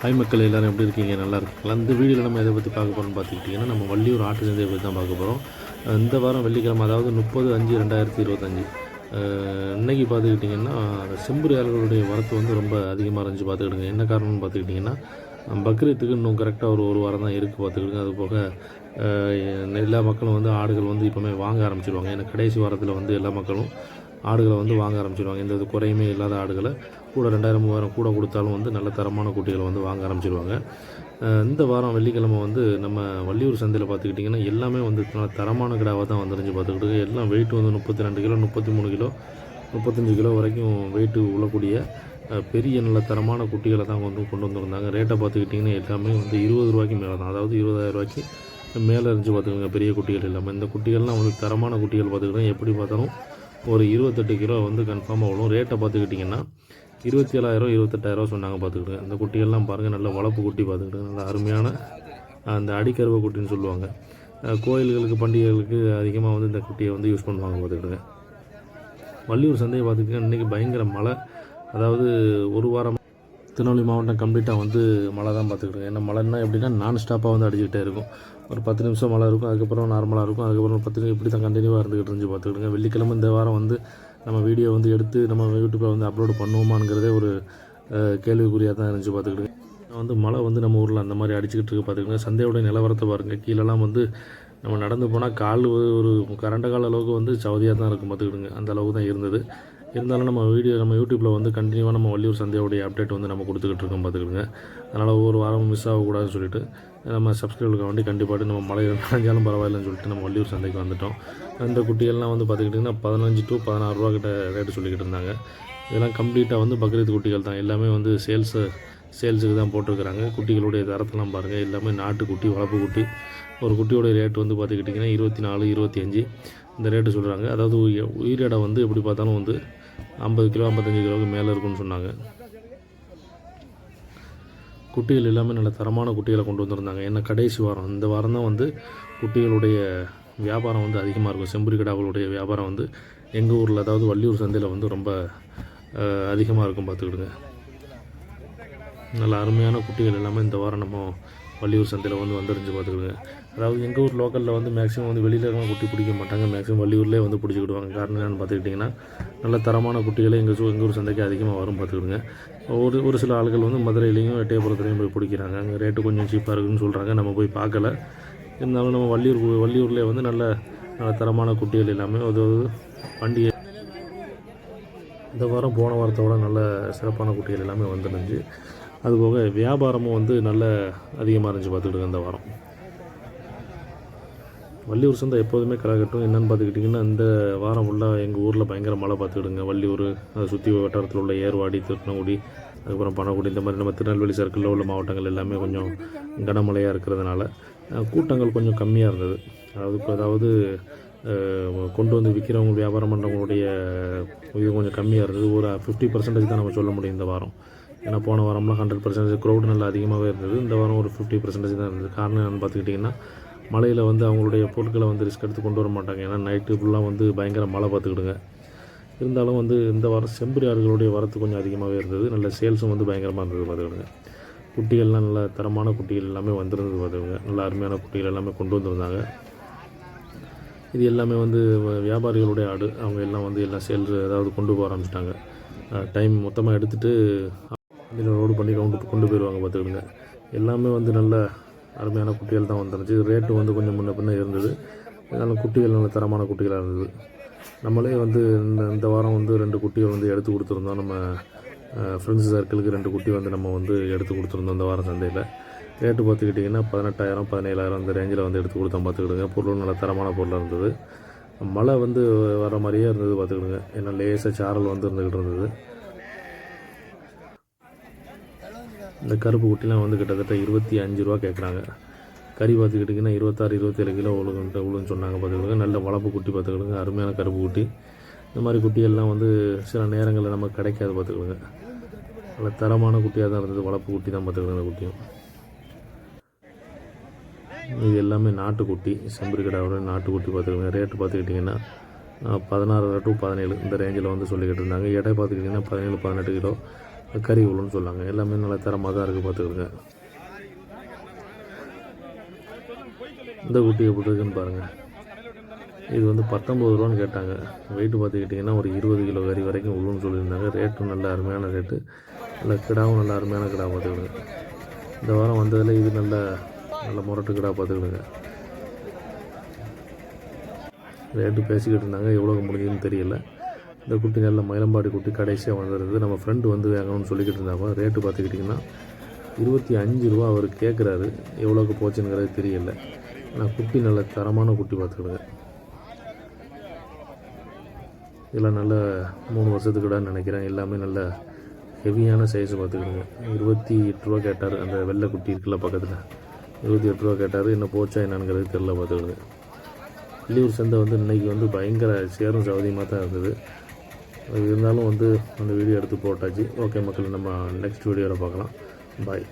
Hi மக்கள் எல்லோரும் எப்படி இருக்கீங்க? நல்லா இருக்கீங்களா? இந்த வீடியோவில் நம்ம எதை பற்றி பார்க்க போகிறோம்னு பார்த்துக்கிட்டிங்கன்னா, நம்ம வள்ளியூர் ஆட்டு சந்தையை பற்றி தான் பார்க்க போகிறோம். இந்த வாரம் வெள்ளிக்கிழமை, அதாவது 30/5/2025 இன்றைக்கி பார்த்துக்கிட்டிங்கன்னா, செம்பரி ஆடுகளுடைய வரத்து வந்து ரொம்ப அதிகமாக இருந்துச்சு பார்த்துக்கிடுங்க. என்ன காரணம்னு பார்த்துக்கிட்டிங்கன்னா, பக்ரீத்துக்கு இன்னும் கரெக்டாக ஒரு வாரம் தான் இருக்குது பார்த்துக்கிடுங்க. அது போக எல்லா மக்களும் வந்து ஆடுகள் வந்து இப்போவுமே வாங்க ஆரம்பிச்சிடுவாங்க. ஏன்னா கடைசி வாரத்தில் வந்து எல்லா மக்களும் ஆடுகளை வந்து வாங்க ஆரம்பிச்சிடுவாங்க. எந்த குறையுமே இல்லாத ஆடுகளை கூட 2000-3000 கூட கொடுத்தாலும் வந்து நல்ல தரமான குட்டிகளை வந்து வாங்க ஆரம்பிச்சிடுவாங்க. இந்த வாரம் வெள்ளிக்கிழமை வந்து நம்ம வள்ளியூர் சந்தையில் பார்த்துக்கிட்டிங்கன்னா எல்லாமே வந்து நல்ல தரமான கிடாவாக தான் வந்துருந்துச்சு பார்த்துக்கிட்டு. எல்லாம் வெயிட் வந்து 32 கிலோ, 33 கிலோ, 35 கிலோ வரைக்கும் வெயிட்டு உள்ளக்கூடிய பெரிய நல்ல தரமான குட்டிகளை தான் வந்து கொண்டு வந்திருந்தாங்க. ரேட்டை பார்த்துக்கிட்டிங்கன்னா எல்லாமே வந்து 20 ரூபாய்க்கு மேலே தான், அதாவது 20,000 ரூபாய்க்கு மேலே இருந்துச்சு பார்த்துக்கோங்க. பெரிய குட்டிகள் இல்லாமல் இந்த குட்டிகள்லாம் வந்து தரமான குட்டிகள் பார்த்துக்கிட்டோம். எப்படி பார்த்தாலும் ஒரு 28 கிலோ வந்து கன்ஃபார்மாக வரும். ரேட்டை பார்த்துக்கிட்டிங்கன்னா 27,000 28,000 சொன்னாங்க பார்த்துக்கிட்டு. அந்த குட்டிகள்லாம் பாருங்கள், நல்ல வளர்ப்பு குட்டி பார்த்துக்கிட்டு, நல்ல அருமையான அந்த அடிக்கருவை குட்டின்னு சொல்லுவாங்க. கோயில்களுக்கு பண்டிகைகளுக்கு அதிகமாக வந்து இந்த குட்டியை வந்து யூஸ் பண்ணுவாங்க பார்த்துக்கிட்டுங்க. வள்ளியூர் சந்தையை பார்த்துக்கிட்டிங்கன்னா இன்றைக்கி பயங்கர மழை, அதாவது ஒரு வாரம் திருநெல்வேலி மாவட்டம் கம்ப்ளீட்டாக வந்து மழை தான் பார்த்துக்கிட்டு. ஏன்னா மழைன்னா எப்படின்னா நான் ஸ்டாப்பாக வந்து அடிச்சுக்கிட்டே இருக்கும். ஒரு 10 நிமிஷம் மழை இருக்கும், அதுக்கப்புறம் நார்மலாக இருக்கும், அதுக்கப்புறம் 10 நிமிஷம் இப்படி தான் கண்டினியூவாக இருந்துக்கிட்டு இருந்துச்சு பார்த்துக்கிட்டுங்க. வெள்ளிக்கிழமை இந்த வாரம் வந்து நம்ம வீடியோ வந்து எடுத்து நம்ம யூடியூப்பில் வந்து அப்லோடு பண்ணுவோமாங்கிறதே ஒரு கேள்விக்குறியாக தான் இருந்துச்சு பார்த்துக்கிட்டுங்க. வந்து மழை வந்து நம்ம ஊரில் அந்த மாதிரி அடிச்சுக்கிட்டு இருக்கு பார்த்துக்கிட்டுங்க. சந்தையோடைய நிலவரத்தை பாருங்கள். கீழெல்லாம் வந்து நம்ம நடந்து போனால் கால் ஒரு கரண்ட கால அளவுக்கு வந்து சவதியாக தான் இருக்கும் பார்த்துக்கிட்டுங்க. அந்த அளவுக்கு தான் இருந்தது. இருந்தாலும் நம்ம யூடியூப்பில் வந்து கண்டினியூவாக நம்ம வள்ளியூர் சந்தையோடைய அப்டேட் வந்து நம்ம கொடுத்துக்கிட்டு இருக்கோம் பார்த்துக்கிடுங்க. அதனால் ஒவ்வொரு வாரமும் மிஸ் ஆகக்கூடாதுன்னு சொல்லிட்டு நம்ம சப்ஸ்கிரைபருக்கு வேண்டி கண்டிப்பாக நம்ம மழை நனைஞ்சாலும் பரவாயில்லன்னு சொல்லிட்டு நம்ம வள்ளியூர் சந்தைக்கு வந்துவிட்டோம். இந்த குட்டிகள்லாம் வந்து பார்த்துக்கிட்டிங்கன்னா 15 to 16 ரூபா கிட்ட ரேட்டு சொல்லிக்கிட்டு இருந்தாங்க. இதெல்லாம் கம்ப்ளீட்டாக வந்து பக்ரீத் குட்டிகள் தான். எல்லாமே வந்து சேல்ஸுக்கு தான் போட்டிருக்கிறாங்க. குட்டிகளுடைய தரத்தெல்லாம் பாருங்கள். எல்லாமே நாட்டு குட்டி, வளர்ப்பு குட்டி. ஒரு குட்டியோடைய ரேட்டு வந்து பார்த்துக்கிட்டிங்கன்னா 24 25 இந்த ரேட்டு சொல்கிறாங்க. அதாவது உயிரிடை வந்து எப்படி பார்த்தாலும் வந்து 50 கிலோ 55 கிலோவுக்கு மேலே இருக்குன்னு சொன்னாங்க. குட்டிகள் எல்லாமே நல்ல தரமான குட்டிகளை கொண்டு வந்திருந்தாங்க. ஏன்னா கடைசி வாரம், இந்த வாரம் தான் வந்து குட்டிகளுடைய வியாபாரம் வந்து அதிகமாக இருக்கும். செம்பரி கிடாக்களுடைய வியாபாரம் வந்து எங்கள் ஊரில், அதாவது வள்ளியூர் சந்தையில் வந்து ரொம்ப அதிகமாக இருக்கும் பார்த்துக்கிடுங்க. நல்ல அருமையான குட்டிகள் எல்லாமே இந்த வாரம் நம்ம வள்ளியூர் சந்தையில் வந்து வந்துருந்துச்சு பார்த்துக்கிடுங்க. அதாவது எங்கள் ஊர் லோக்கலில் வந்து மேக்ஸிமம் வந்து வெளியில் இருக்க குட்டி பிடிக்க மாட்டாங்க. மேக்ஸிமம் வள்ளியூர்லேயே வந்து பிடிச்சிக்கிடுவாங்க. காரணம் என்னென்னு பார்த்துக்கிட்டிங்கன்னா நல்ல தரமான குட்டிகளை எங்கள் ஊர் சந்தைக்கு அதிகமாக வரும் பார்த்துக்கிடுங்க. ஒரு சில ஆளுகள் வந்து மதுரையிலையும் எட்டயபுரத்துலையும் போய் பிடிக்கிறாங்க. அங்கே ரேட்டு கொஞ்சம் சீப்பாக இருக்குதுன்னு சொல்கிறாங்க. நம்ம போய் பார்க்கல. இருந்தாலும் நம்ம வள்ளியூர்லேயே வந்து நல்ல தரமான குட்டிகள் எல்லாமே அது பண்டிகை இந்த வாரம் போன வாரத்தோட நல்ல சிறப்பான குட்டிகள் எல்லாமே வந்துருந்துச்சு. அதுபோக வியாபாரமும் வந்து நல்ல அதிகமாக இருந்துச்சு பார்த்துக்கிட்டு இந்த வாரம். வள்ளியூர் சந்தை எப்போதுமே கலக்கட்டும். என்னென்னு பார்த்துக்கிட்டிங்கன்னா இந்த வாரம் ஃபுல்லாக எங்கள் ஊரில் பயங்கர மழை பார்த்துக்கிடுங்க. வள்ளியூர், அதை சுற்றி வட்டாரத்தில் உள்ள ஏர்வாடி, திருநங்குடி, அதுக்கப்புறம் பனகுடி, இந்த மாதிரி நம்ம திருநெல்வேலி சர்க்கிளில் உள்ள மாவட்டங்கள் எல்லாமே கொஞ்சம் கனமழையாக இருக்கிறதுனால கூட்டங்கள் கொஞ்சம் கம்மியாக இருந்தது. அதாவது கொண்டு வந்து விற்கிறவங்க, வியாபாரம் பண்ணுறவங்களுடைய இது கொஞ்சம் கம்மியாக இருந்தது. ஒரு 50% தான் நம்ம சொல்ல முடியும் இந்த வாரம். ஏன்னா போன வாரம்லாம் 100% க்ரௌடு நல்லா அதிகமாகவே இருந்தது. இந்த வாரம் ஒரு 50% தான் இருந்தது. காரணம் என்னென்னு பார்த்துக்கிட்டிங்கன்னா மழையில் வந்து அவங்களுடைய பொருட்களை வந்து ரிஸ்க் எடுத்து கொண்டு வர மாட்டாங்க. ஏன்னா நைட்டு ஃபுல்லாக வந்து பயங்கர மழை பார்த்துக்கிடுங்க. இருந்தாலும் வந்து இந்த வாரம் செம்பரி ஆடுகளுடைய வரத்து கொஞ்சம் அதிகமாகவே இருந்தது. நல்ல சேல்ஸும் வந்து பயங்கரமாக இருந்தது பார்த்துக்கிடுங்க. குட்டிகள்லாம் நல்ல தரமான குட்டிகள் எல்லாமே வந்துருந்தது பார்த்துக்கிடுங்க. நல்ல அருமையான குட்டிகள் எல்லாமே கொண்டு வந்திருந்தாங்க. இது எல்லாமே வந்து வியாபாரிகளுடைய ஆடு. அவங்க எல்லாம் வந்து எல்லாம் சேல்ஸ் அதாவது கொண்டு போக ஆரம்பிச்சிட்டாங்க. டைம் மொத்தமாக எடுத்துகிட்டு இதில் லோடு பண்ணி கொண்டு போயிடுவாங்க பார்த்துக்கிடுங்க. எல்லாமே வந்து நல்ல அருமையான குட்டிகள் தான் வந்துருந்துச்சு. ரேட்டு வந்து கொஞ்சம் முன்ன பின்ன இருந்தது. அதனால் குட்டிகள் நல்ல தரமான குட்டிகளாக இருந்தது. நம்மளே வந்து இந்த வாரம் வந்து 2 குட்டிகள் வந்து எடுத்து கொடுத்துருந்தோம். நம்ம ஃப்ரெண்ட்ஸ் சர்க்கிளுக்கு 2 குட்டி வந்து நம்ம வந்து எடுத்து கொடுத்துருந்தோம் இந்த வாரம் சந்தையில். ரேட்டு பார்த்துக்கிட்டிங்கன்னா 18,000 17,000 இந்த ரேஞ்சில் வந்து எடுத்து கொடுத்தோம் பார்த்துக்கிடுங்க. பொருள் நல்ல தரமான பொருளாக இருந்தது. மழை வந்து வர மாதிரியே இருந்தது பார்த்துக்கிடுங்க. ஏன்னா லேசாக சாரல் வந்து இருந்துக்கிட்டு இருந்தது. இந்த கருப்பு குட்டிலாம் வந்து கிட்டத்தட்ட 25 ரூபா கேட்குறாங்க. கறி பார்த்துக்கிட்டிங்கன்னா 26 27 கிலோ உழுன்னு சொன்னாங்க பார்த்துக்கிடுங்க. நல்ல வளர்ப்பு குட்டி பார்த்துக்கிடுங்க. அருமையான கருப்பு குட்டி. இந்த மாதிரி குட்டியெல்லாம் வந்து சில நேரங்களில் நமக்கு கிடைக்காது பார்த்துக்கிடுங்க. நல்ல தரமான குட்டியாக தான் இருந்தது. வளர்ப்பு குட்டி தான் பார்த்துக்கிடுங்க. குட்டியும் இது எல்லாமே நாட்டுக்குட்டி, செம்பரி கிடாவோட நாட்டுக்குட்டி பார்த்துக்கிடுங்க. ரேட்டு பார்த்துக்கிட்டிங்கன்னா 16 to 17 இந்த ரேஞ்சில் வந்து சொல்லிக்கிட்டு இருந்தாங்க. எடை பார்த்துக்கிட்டிங்கன்னா 17 18 கிலோ கறி உளுன்னு சொல்லாங்க. எல்லாமே நல்லா தரமாக தான் இருக்குது, பார்த்துக்கிடுங்க. இந்த குட்டி எப்படி இருக்குன்னு பாருங்கள். இது வந்து 19 ரூபான்னு கேட்டாங்க. வெயிட்டு பார்த்துக்கிட்டிங்கன்னா ஒரு 20 கிலோ கறி வரைக்கும் உள்ளுன்னு சொல்லியிருந்தாங்க. ரேட்டும் நல்ல அருமையான ரேட்டு. நல்ல கிடாவும் நல்ல அருமையான கிடா பார்த்துக்கிடுங்க. இந்த வாரம் வந்ததில் இது நல்ல முரட்டு கிடா பார்த்துக்கிடுங்க. ரேட்டு பேசிக்கிட்டு இருந்தாங்க, எவ்வளோ முடியுதுன்னு தெரியல. இந்த குட்டி நல்ல மயிலம்பாடி குட்டி கடைசியாக வந்துடுது. நம்ம ஃப்ரெண்டு வந்து வாங்கணும்னு சொல்லிக்கிட்டு இருந்தாங்க. ரேட்டு பார்த்துக்கிட்டிங்கன்னா 25 ரூபா அவர் கேட்குறாரு. எவ்வளோக்கு போச்சுங்கிறது தெரியல. ஆனால் குட்டி நல்ல தரமான குட்டி பார்த்துக்கிடுங்க. இதெல்லாம் நல்ல 3 வருஷத்துக்குடான்னு நினைக்கிறேன். எல்லாமே நல்ல ஹெவியான சைஸு பார்த்துக்கிடுங்க. 28 ரூபா கேட்டார். அந்த வெள்ளை குட்டி இருக்குல்ல பக்கத்தில், 28 ரூபா கேட்டார். என்ன போச்சா என்னங்கிறது தெரில பார்த்துக்கிடுங்க. வெளியூர் சந்தை வந்து இன்றைக்கி வந்து பயங்கர சேரும் சவதியமாக தான் இருந்தது. இருந்தாலும் வந்து அந்த வீடியோ எடுத்து போட்டாச்சு. ஓகே மக்கள், நம்ம நெக்ஸ்ட் வீடியோவில் பார்க்கலாம். பாய்.